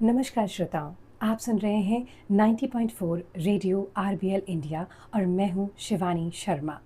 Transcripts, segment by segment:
नमस्कार श्रोताओं, आप सुन रहे हैं 90.4 रेडियो आरबीएल इंडिया और मैं हूं शिवानी शर्मा।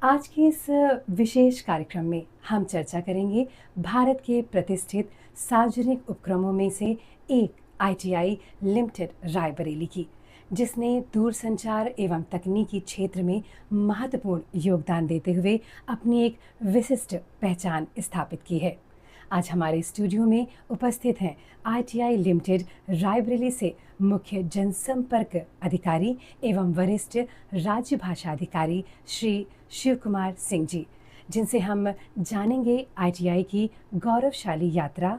आज के इस विशेष कार्यक्रम में हम चर्चा करेंगे भारत के प्रतिष्ठित सार्वजनिक उपक्रमों में से एक आईटीआई लिमिटेड रायबरेली की, जिसने दूरसंचार एवं तकनीकी क्षेत्र में महत्वपूर्ण योगदान देते हुए अपनी एक विशिष्ट पहचान स्थापित की है। आज हमारे स्टूडियो में उपस्थित हैं आईटीआई लिमिटेड रायबरेली से मुख्य जनसंपर्क अधिकारी एवं वरिष्ठ राज्य भाषा अधिकारी श्री शिव कुमार सिंह जी, जिनसे हम जानेंगे आईटीआई की गौरवशाली यात्रा,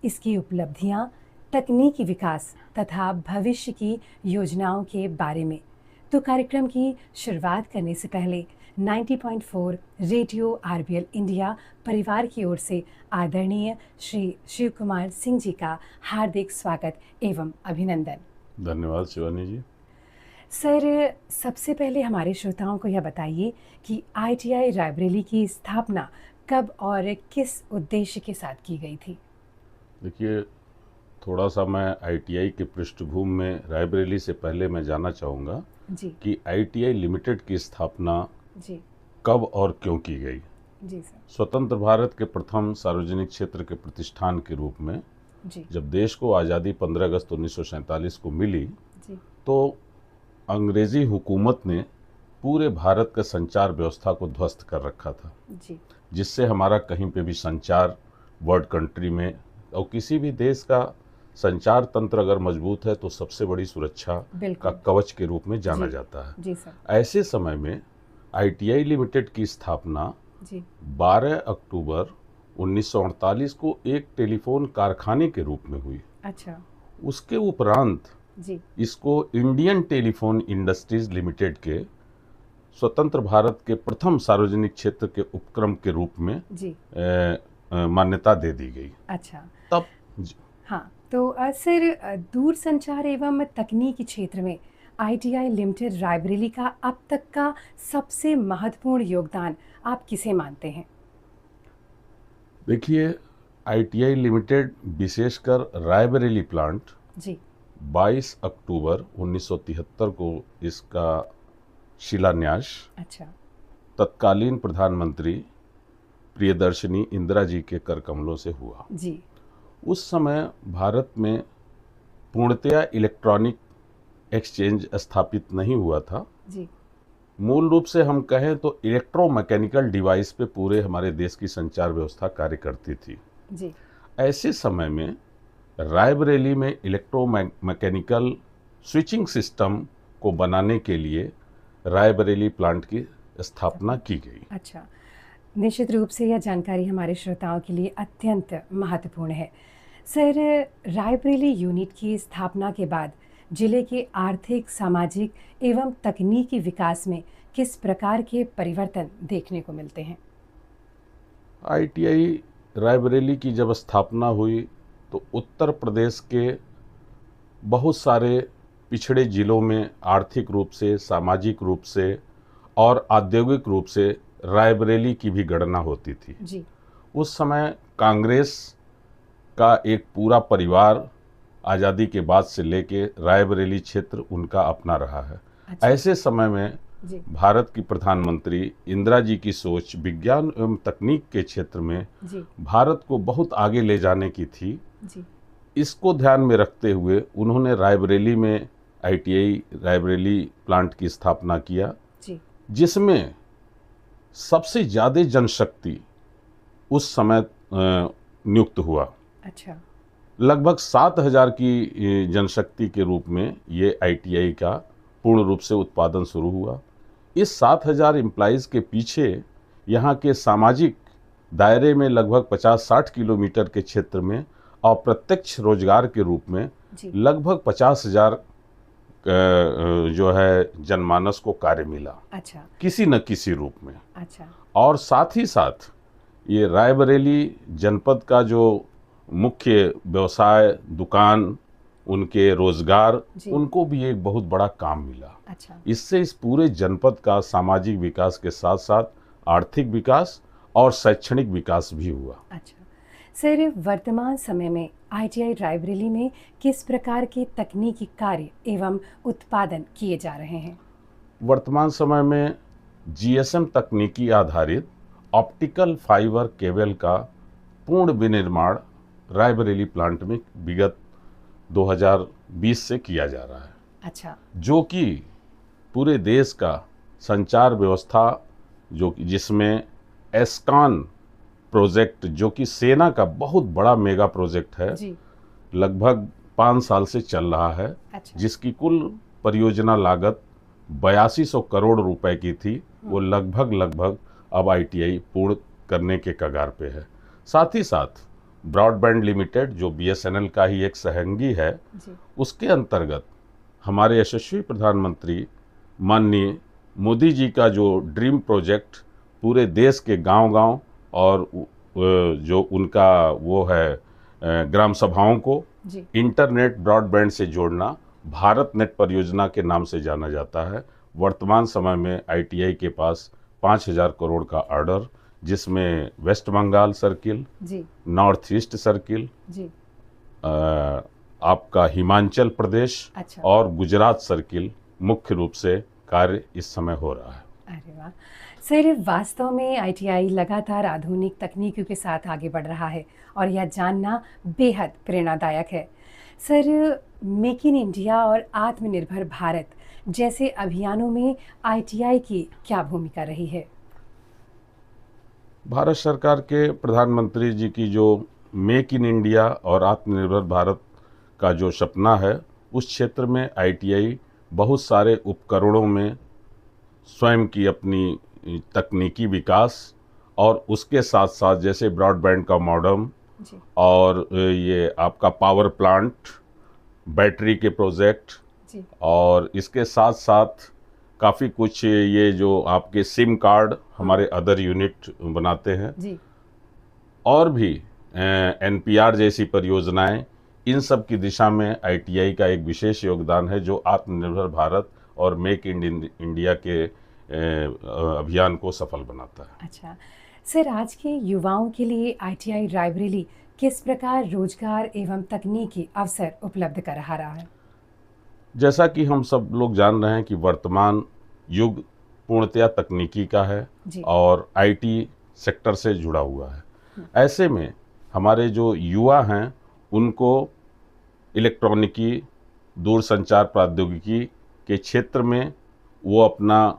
इसकी उपलब्धियां, तकनीकी विकास तथा भविष्य की योजनाओं के बारे में। तो कार्यक्रम की शुरुआत करने से पहले 90.4 रेडियो आरबीएल इंडिया परिवार की ओर से आदरणीय श्री शिव कुमार सिंह जी का हार्दिक स्वागत एवं अभिनंदन। धन्यवाद शिवानी जी। सर, सबसे पहले हमारे श्रोताओं को यह बताइए कि आईटीआई रायबरेली की स्थापना कब और किस उद्देश्य के साथ की गई थी? देखिए, थोड़ा सा मैं आईटीआई के पृष्ठभूमि में रायबरेली से पहले मैं जानना चाहूँगा कि आईटीआई लिमिटेड की स्थापना जी कब और क्यों की गई। जी सर। स्वतंत्र भारत के प्रथम सार्वजनिक क्षेत्र के प्रतिष्ठान के रूप में जी जब देश को आज़ादी 15 अगस्त 1947 को मिली जी तो अंग्रेज़ी हुकूमत ने पूरे भारत का संचार व्यवस्था को ध्वस्त कर रखा था, जी जिससे हमारा कहीं पे भी संचार वर्ल्ड कंट्री में और किसी भी देश का संचार तंत्र अगर मजबूत है तो सबसे बड़ी सुरक्षा का बिल्कुल कवच के रूप में जाना जी। जाता है। जी सर। ऐसे समय में आईटीआई लिमिटेड की स्थापना जी 12 अक्टूबर 1948 को एक टेलीफोन कारखाने के रूप में हुई। अच्छा। उसके उपरांत जी इसको इंडियन टेलीफोन इंडस्ट्रीज लिमिटेड के स्वतंत्र भारत के प्रथम सार्वजनिक क्षेत्र के उपक्रम के रूप में जी मान्यता दे दी गई। अच्छा। तब हाँ, तो सर, दूरसंचार एवं तकनीकी क्षेत्र में आईटीआई लिमिटेड रायबरेली का अब तक का सबसे महत्वपूर्ण योगदान आप किसे मानते हैं? देखिए, आईटीआई लिमिटेड विशेषकर रायबरेली प्लांट जी 22 अक्टूबर 1973 को इसका शिलान्यास अच्छा। तत्कालीन प्रधानमंत्री प्रियदर्शनी इंदिरा जी के कर कमलों से हुआ। जी उस समय भारत में पूर्णतया इलेक्ट्रॉनिक एक्सचेंज स्थापित नहीं हुआ था। जी मूल रूप से हम कहें तो इलेक्ट्रोमैकेनिकल डिवाइस पे पूरे हमारे देश की संचार व्यवस्था कार्य करती थी। जी ऐसे समय में रायबरेली में इलेक्ट्रोमैकेनिकल स्विचिंग सिस्टम को बनाने के लिए रायबरेली प्लांट की स्थापना की गई। अच्छा। निश्चित रूप से यह जानकारी हमारे श्रोताओं के लिए अत्यंत महत्वपूर्ण है। सर, रायबरेली यूनिट की स्थापना के बाद जिले के आर्थिक, सामाजिक एवं तकनीकी विकास में किस प्रकार के परिवर्तन देखने को मिलते हैं? आईटीआई रायबरेली की जब स्थापना हुई तो उत्तर प्रदेश के बहुत सारे पिछड़े जिलों में आर्थिक रूप से, सामाजिक रूप से और औद्योगिक रूप से रायबरेली की भी गणना होती थी। जी उस समय कांग्रेस का एक पूरा परिवार आज़ादी के बाद से लेके रायबरेली क्षेत्र उनका अपना रहा है। अच्छा। ऐसे समय में जी भारत की प्रधानमंत्री इंदिरा जी की सोच विज्ञान एवं तकनीक के क्षेत्र में जी भारत को बहुत आगे ले जाने की थी। जी इसको ध्यान में रखते हुए उन्होंने रायबरेली में आईटीआई रायबरेली प्लांट की स्थापना किया, जी जिसमें सबसे ज़्यादा जनशक्ति उस समय नियुक्त हुआ। अच्छा। लगभग 7,000 की जनशक्ति के रूप में ये आईटीआई का पूर्ण रूप से उत्पादन शुरू हुआ। इस 7,000 एम्प्लॉइज़ के पीछे यहाँ के सामाजिक दायरे में लगभग 50-60 किलोमीटर के क्षेत्र में और प्रत्यक्ष रोजगार के रूप में जी लगभग 50,000 जो है जनमानस को कार्य मिला, अच्छा। किसी न किसी रूप में। अच्छा। और साथ ही साथ ये रायबरेली जनपद का जो मुख्य व्यवसाय, दुकान, उनके रोजगार, जी उनको भी एक बहुत बड़ा काम मिला। अच्छा। इससे इस पूरे जनपद का सामाजिक विकास के साथ साथ आर्थिक विकास और शैक्षणिक विकास भी हुआ। अच्छा। सर, वर्तमान समय में आईटीआई रायबरेली में किस प्रकार के तकनीकी कार्य एवं उत्पादन किए जा रहे हैं? वर्तमान समय में जीएसएम तकनीकी आधारित ऑप्टिकल फाइबर केबल का पूर्ण विनिर्माण रायबरेली प्लांट में विगत 2020 से किया जा रहा है। अच्छा। जो कि पूरे देश का संचार व्यवस्था जिसमें एस्कॉन प्रोजेक्ट, जो कि सेना का बहुत बड़ा मेगा प्रोजेक्ट है, जी। लगभग 5 साल से चल रहा है। अच्छा। जिसकी कुल परियोजना लागत 8200 करोड़ रुपए की थी, वो लगभग अब आईटीआई पूर्ण करने के कगार पे है। साथ ही साथ ब्रॉडबैंड लिमिटेड, जो बीएसएनएल का ही एक सहयोगी है, जी। उसके अंतर्गत हमारे यशस्वी प्रधानमंत्री माननीय मोदी जी का जो ड्रीम प्रोजेक्ट पूरे देश के गांव-गांव और जो उनका वो है ग्राम सभाओं को जी। इंटरनेट ब्रॉडबैंड से जोड़ना, भारत नेट परियोजना के नाम से जाना जाता है। वर्तमान समय में आईटीआई के पास 5000 करोड़ का ऑर्डर, जिसमें वेस्ट बंगाल सर्किल, जी। नॉर्थ ईस्ट सर्किल, जी। आपका हिमाचल प्रदेश, अच्छा। और गुजरात सर्किल मुख्य रूप से कार्य इस समय हो रहा है। अरे वाह! सर, वास्तव में आईटीआई लगातार आधुनिक तकनीकों के साथ आगे बढ़ रहा है और यह जानना बेहद प्रेरणादायक है। सर, मेक इन इंडिया और आत्मनिर्भर भारत जैसे अभियानों में आईटीआई की क्या भूमिका रही है? भारत सरकार के प्रधानमंत्री जी की जो मेक इन इंडिया और आत्मनिर्भर भारत का जो सपना है, उस क्षेत्र में आईटीआई बहुत सारे उपकरणों में स्वयं की अपनी तकनीकी विकास, और उसके साथ साथ जैसे ब्रॉडबैंड का मॉडेम, जी। और ये आपका पावर प्लांट, बैटरी के प्रोजेक्ट, जी। और इसके साथ साथ काफ़ी कुछ ये जो आपके सिम कार्ड हमारे अदर यूनिट बनाते हैं, जी। और भी एनपीआर जैसी परियोजनाएं, इन सब की दिशा में आईटीआई का एक विशेष योगदान है, जो आत्मनिर्भर भारत और मेक इन इंडिया के अभियान को सफल बनाता है। अच्छा। सर, आज के युवाओं के लिए आईटीआई रायबरेली किस प्रकार रोजगार एवं तकनीकी अवसर उपलब्ध करा रहा है? जैसा कि हम सब लोग जान रहे हैं कि वर्तमान युग पूर्णतया तकनीकी का है जी। और आईटी सेक्टर से जुड़ा हुआ है। ऐसे में हमारे जो युवा हैं, उनको इलेक्ट्रॉनिकी, दूरसंचार प्रौद्योगिकी के क्षेत्र में वो अपना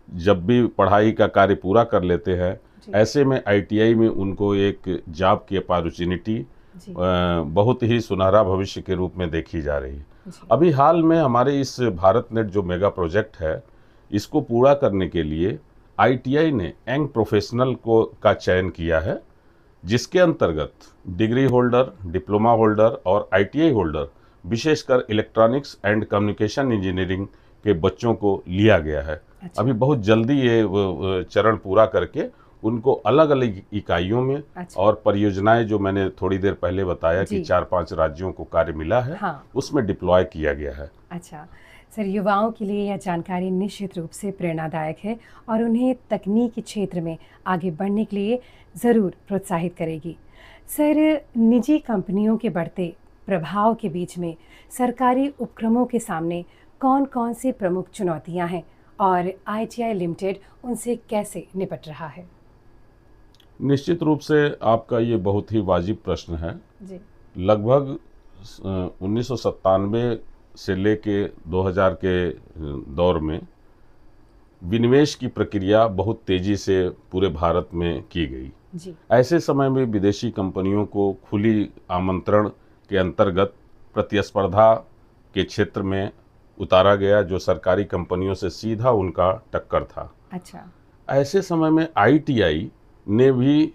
जब भी पढ़ाई का कार्य पूरा कर लेते हैं, जी। ऐसे में आईटीआई में उनको एक जॉब की अपॉर्चुनिटी जी। बहुत ही सुनहरा भविष्य के रूप में देखी जा रही है। जी। अभी हाल में हमारे इस भारत नेट जो मेगा प्रोजेक्ट है, इसको पूरा करने के लिए आईटीआई ने यंग प्रोफेशनल का चयन किया है, जिसके अंतर्गत डिग्री होल्डर, डिप्लोमा होल्डर और आईटीआई होल्डर, विशेषकर इलेक्ट्रॉनिक्स एंड कम्युनिकेशन इंजीनियरिंग के बच्चों को लिया गया है। अच्छा। अभी बहुत जल्दी ये चरण पूरा करके उनको अलग अलग इकाइयों में, अच्छा। और परियोजनाएं जो मैंने थोड़ी देर पहले बताया कि जी। 4-5 राज्यों को कार्य मिला है, हाँ। उसमें डिप्लॉय किया गया है। अच्छा। सर, युवाओं के लिए यह जानकारी निश्चित रूप से प्रेरणादायक है और उन्हें तकनीकी क्षेत्र में आगे बढ़ने के लिए ज़रूर प्रोत्साहित करेगी। सर, निजी कंपनियों के बढ़ते प्रभाव के बीच में सरकारी उपक्रमों के सामने कौन-कौन सी प्रमुख चुनौतियां हैं और आईटीआई लिमिटेड उनसे कैसे निपट रहा है? निश्चित रूप से आपका ये बहुत ही वाजिब प्रश्न है। जी। लगभग 1997 से लेके 2000 के दौर में विनिवेश की प्रक्रिया बहुत तेजी से पूरे भारत में की गई। जी। ऐसे समय में विदेशी कंपनियों को खुली आमंत्रण के अंतर्गत प्रतिस्पर्धा के क्षेत्र में उतारा गया, जो सरकारी कंपनियों से सीधा उनका टक्कर था। अच्छा। ऐसे समय में आईटीआई ने भी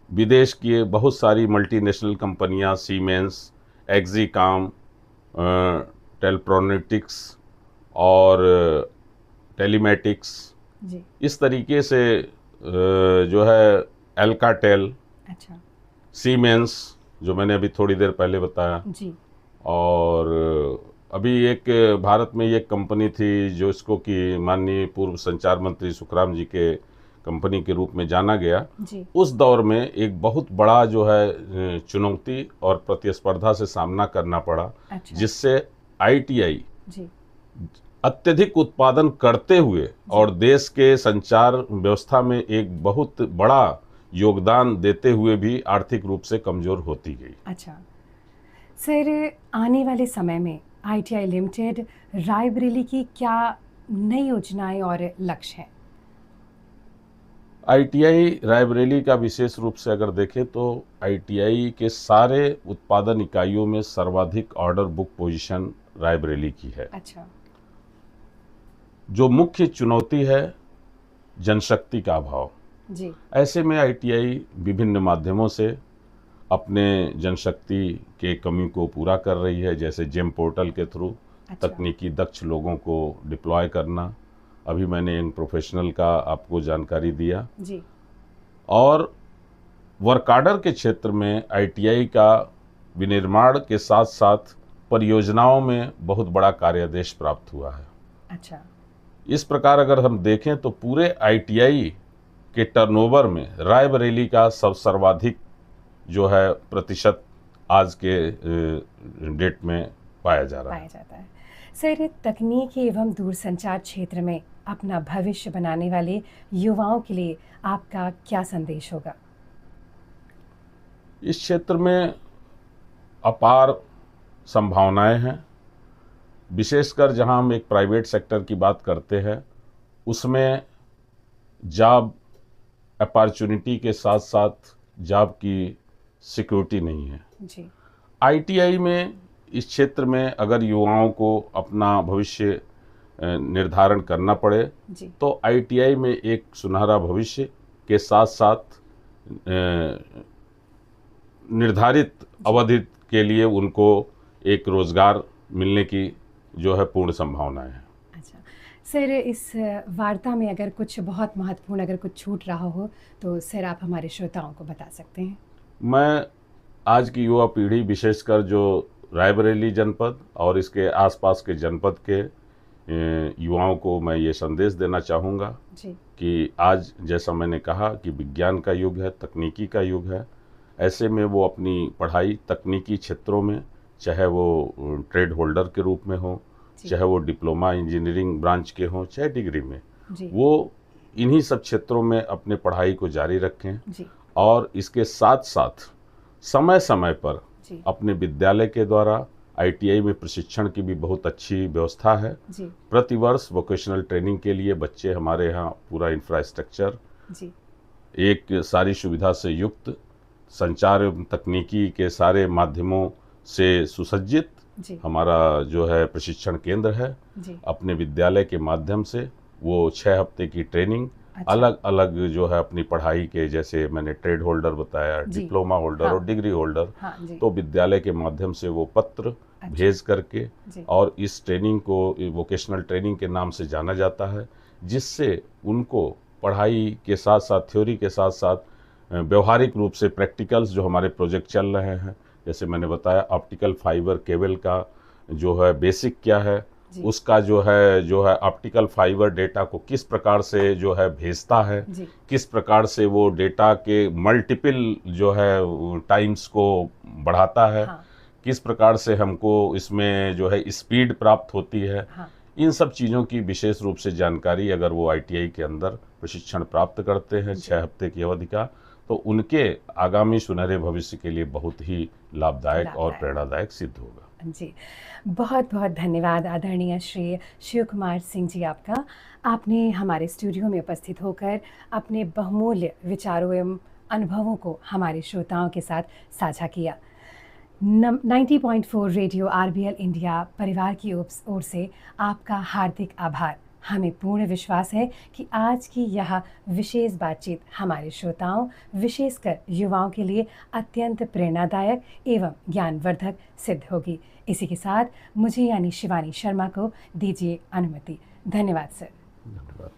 विदेश की बहुत सारी मल्टीनेशनल कंपनियां, सीमेंस, एक्जिकॉम, टेलप्रोनेटिक्स और टेलीमेटिक्स, जी। इस तरीके से जो है एल्काटेल, अच्छा। सीमेंस, जो मैंने अभी थोड़ी देर पहले बताया, जी। और अभी एक भारत में एक कंपनी थी जो इसको कि माननीय पूर्व संचार मंत्री सुखराम जी के कंपनी के रूप में जाना गया, जी। उस दौर में एक बहुत बड़ा जो है चुनौती और प्रतिस्पर्धा से सामना करना पड़ा, अच्छा। जिससे आईटीआई जी। अत्यधिक उत्पादन करते हुए और देश के संचार व्यवस्था में एक बहुत बड़ा योगदान देते हुए भी आर्थिक रूप से कमजोर होती गई। अच्छा सर, आने वाले समय में आईटीआई लिमिटेड रायबरेली की क्या नई योजनाएं और लक्ष्य हैं? आईटीआई रायबरेली का विशेष रूप से अगर देखें तो आईटीआई के सारे उत्पादन इकाइयों में सर्वाधिक ऑर्डर बुक पोजीशन रायबरेली की है। अच्छा। जो मुख्य चुनौती है जनशक्ति का अभाव। जी। ऐसे में आईटीआई विभिन्न माध्यमों से अपने जनशक्ति के कमी को पूरा कर रही है, जैसे जेम पोर्टल के थ्रू अच्छा। तकनीकी दक्ष लोगों को डिप्लॉय करना, अभी मैंने यंग प्रोफेशनल का आपको जानकारी दिया, जी। और वर्क आर्डर के क्षेत्र में आईटीआई का विनिर्माण के साथ साथ परियोजनाओं में बहुत बड़ा कार्यादेश प्राप्त हुआ है। अच्छा। इस प्रकार अगर हम देखें तो पूरे आईटीआई के टर्नओवर में रायबरेली का सर्वाधिक जो है प्रतिशत आज के डेट में पाया जाता है। सर, तकनीकी एवं दूरसंचार क्षेत्र में अपना भविष्य बनाने वाले युवाओं के लिए आपका क्या संदेश होगा? इस क्षेत्र में अपार संभावनाएं हैं, विशेषकर जहां हम एक प्राइवेट सेक्टर की बात करते हैं, उसमें जॉब अपॉर्चुनिटी के साथ साथ जॉब की सिक्योरिटी नहीं है। जी। आईटीआई में इस क्षेत्र में अगर युवाओं को अपना भविष्य निर्धारण करना पड़े जी। तो आईटीआई में एक सुनहरा भविष्य के साथ साथ निर्धारित अवधि के लिए उनको एक रोजगार मिलने की जो है पूर्ण संभावनाएं है। अच्छा सर, इस वार्ता में अगर कुछ बहुत महत्वपूर्ण अगर कुछ छूट रहा हो तो सर आप हमारे श्रोताओं को बता सकते हैं। मैं आज की युवा पीढ़ी, विशेषकर जो रायबरेली जनपद और इसके आसपास के जनपद के युवाओं को मैं ये संदेश देना चाहूँगा कि आज जैसा मैंने कहा कि विज्ञान का युग है, तकनीकी का युग है, ऐसे में वो अपनी पढ़ाई तकनीकी क्षेत्रों में, चाहे वो ट्रेड होल्डर के रूप में हो, चाहे वो डिप्लोमा इंजीनियरिंग ब्रांच के हों, चाहे डिग्री में, वो इन्हीं सब क्षेत्रों में अपने पढ़ाई को जारी रखें और इसके साथ साथ समय समय पर अपने विद्यालय के द्वारा आईटीआई में प्रशिक्षण की भी बहुत अच्छी व्यवस्था है। प्रतिवर्ष वोकेशनल ट्रेनिंग के लिए बच्चे हमारे यहाँ पूरा इंफ्रास्ट्रक्चर, एक सारी सुविधा से युक्त, संचार एवं तकनीकी के सारे माध्यमों से सुसज्जित हमारा जो है प्रशिक्षण केंद्र है। अपने विद्यालय के माध्यम से वो 6 हफ्ते की ट्रेनिंग अलग अलग जो है अपनी पढ़ाई के, जैसे मैंने ट्रेड होल्डर बताया, डिप्लोमा होल्डर और डिग्री होल्डर, तो विद्यालय के माध्यम से वो पत्र भेज करके और इस ट्रेनिंग को वोकेशनल ट्रेनिंग के नाम से जाना जाता है, जिससे उनको पढ़ाई के साथ साथ, थ्योरी के साथ साथ व्यवहारिक रूप से प्रैक्टिकल्स जो हमारे प्रोजेक्ट चल रहे हैं, जैसे मैंने बताया ऑप्टिकल फाइबर केबल का जो है बेसिक क्या है, उसका जो है ऑप्टिकल फाइबर डेटा को किस प्रकार से जो है भेजता है, किस प्रकार से वो डेटा के मल्टीपल जो है टाइम्स को बढ़ाता है, किस प्रकार से हमको इसमें जो है स्पीड प्राप्त होती है, इन सब चीज़ों की विशेष रूप से जानकारी अगर वो आईटीआई के अंदर प्रशिक्षण प्राप्त करते हैं 6 हफ्ते की अवधि का, तो उनके आगामी सुनहरे भविष्य के लिए बहुत ही लाभदायक और प्रेरणादायक सिद्ध होगा। जी, बहुत बहुत धन्यवाद आदरणीय श्री शिव कुमार सिंह जी आपका। आपने हमारे स्टूडियो में उपस्थित होकर अपने बहुमूल्य विचारों एवं अनुभवों को हमारे श्रोताओं के साथ साझा किया। 90.4 रेडियो आरबीएल इंडिया परिवार की ओर से आपका हार्दिक आभार। हमें पूर्ण विश्वास है कि आज की यह विशेष बातचीत हमारे श्रोताओं, विशेषकर युवाओं के लिए अत्यंत प्रेरणादायक एवं ज्ञानवर्धक सिद्ध होगी। इसी के साथ मुझे यानी शिवानी शर्मा को दीजिए अनुमति। धन्यवाद सर। धन्यवाद।